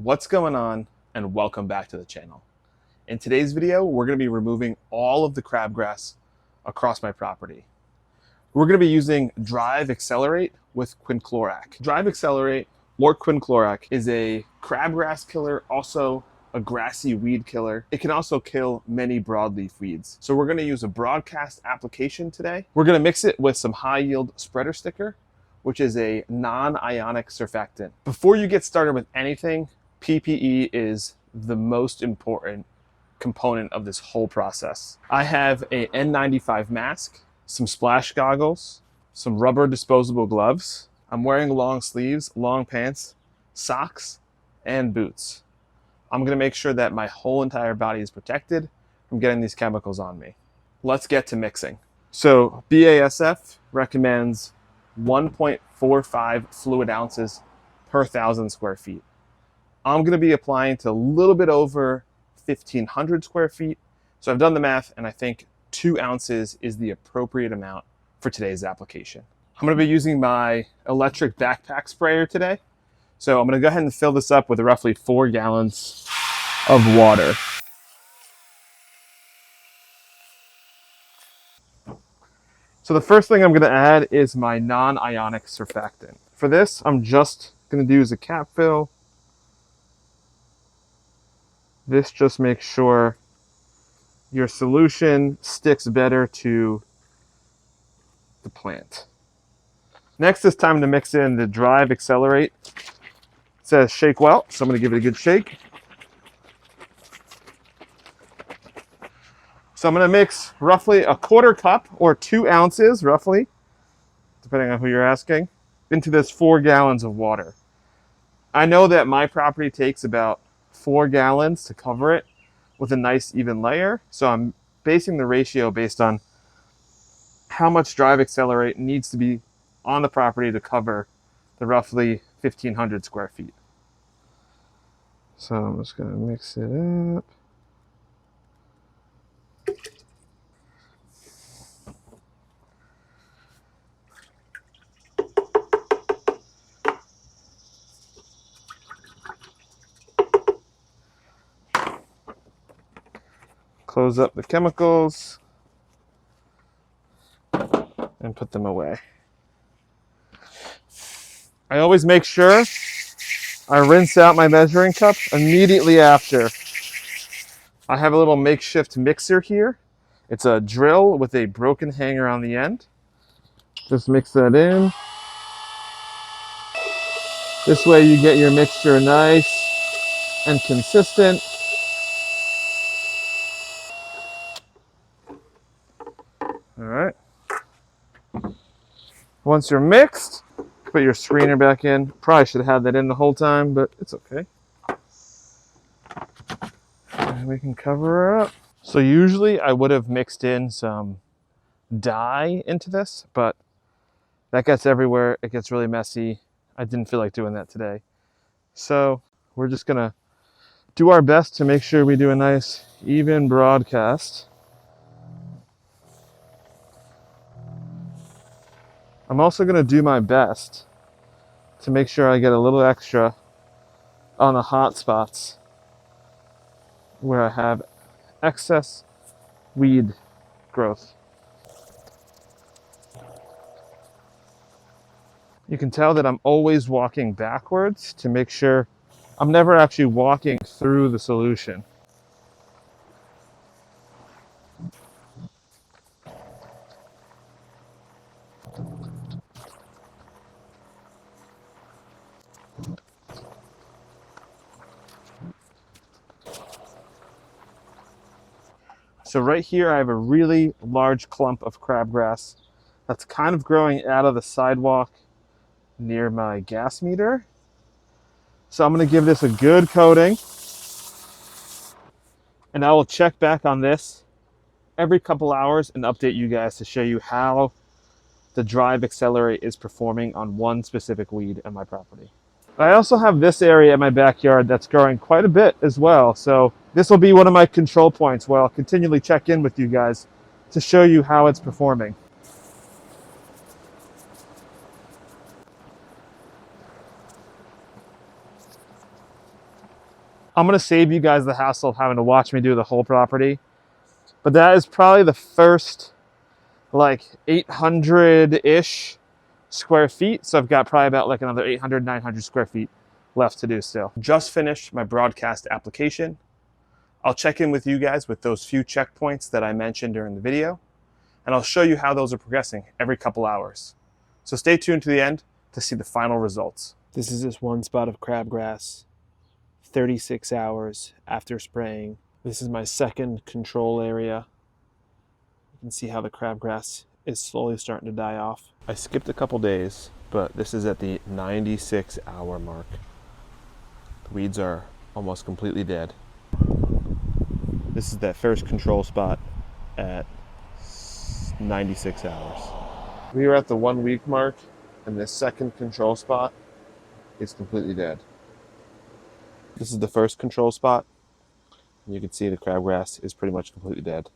What's going on, and welcome back to the channel. In today's video, we're going to be removing all of the crabgrass across my property. We're going to be using Drive Accelerate with Quinclorac. Drive Accelerate or Quinclorac is a crabgrass killer, also a grassy weed killer. It can also kill many broadleaf weeds. So we're going to use a broadcast application today. We're going to mix it with some high yield spreader sticker, which is a non-ionic surfactant. Before you get started with anything, PPE is the most important component of this whole process. I have a N95 mask, some splash goggles, some rubber disposable gloves. I'm wearing long sleeves, long pants, socks, and boots. I'm gonna make sure that my whole entire body is protected from getting these chemicals on me. Let's get to mixing. So BASF recommends 1.45 fluid ounces per 1,000 square feet. I'm going to be applying to a little bit over 1,500 square feet. So I've done the math, and I think 2 ounces is the appropriate amount for today's application. I'm going to be using my electric backpack sprayer today. So I'm going to go ahead and fill this up with roughly 4 gallons of water. So the first thing I'm going to add is my non-ionic surfactant. For this, I'm just going to use a cap fill. This just makes sure your solution sticks better to the plant. Next, it's time to mix in the Drive Accelerate. It says shake well, so I'm going to give it a good shake. So I'm going to mix roughly a 1/4 cup or 2 ounces, roughly, depending on who you're asking, into this 4 gallons of water. I know that my property takes about 4 gallons to cover it with a nice even layer. So I'm basing the ratio based on how much Drive Accelerate needs to be on the property to cover the roughly 1,500 square feet. So I'm just going to mix it up. Close up the chemicals and put them away. I always make sure I rinse out my measuring cup immediately after. I have a little makeshift mixer here. It's a drill with a broken hanger on the end. Just mix that in. This way you get your mixture nice and consistent. All right. Once you're mixed, put your screener back in. Probably should have had that in the whole time, but it's okay. And we can cover her up. So usually I would have mixed in some dye into this, but that gets everywhere. It gets really messy. I didn't feel like doing that today. So we're just gonna do our best to make sure we do a nice even broadcast. I'm also going to do my best to make sure I get a little extra on the hot spots where I have excess weed growth. You can tell that I'm always walking backwards to make sure I'm never actually walking through the solution. So right here, I have a really large clump of crabgrass that's kind of growing out of the sidewalk near my gas meter. So I'm going to give this a good coating, and I will check back on this every couple hours and update you guys to show you how the Drive Accelerate is performing on one specific weed on my property. I also have this area in my backyard that's growing quite a bit as well. So this will be one of my control points where I'll continually check in with you guys to show you how it's performing. I'm gonna save you guys the hassle of having to watch me do the whole property, but that is probably the first like 800-ish square feet. So I've got probably about like another 800, 900 square feet left to do still. Just finished my broadcast application. I'll check in with you guys with those few checkpoints that I mentioned during the video, and I'll show you how those are progressing every couple hours. So stay tuned to the end to see the final results. This is just one spot of crabgrass, 36 hours after spraying. This is my second control area. You can see how the crabgrass is slowly starting to die off. I skipped a couple days, but this is at the 96-hour mark. The weeds are almost completely dead. This is that first control spot at 96 hours. We are at the 1 week mark, and the second control spot is completely dead. This is the first control spot, and you can see the crabgrass is pretty much completely dead.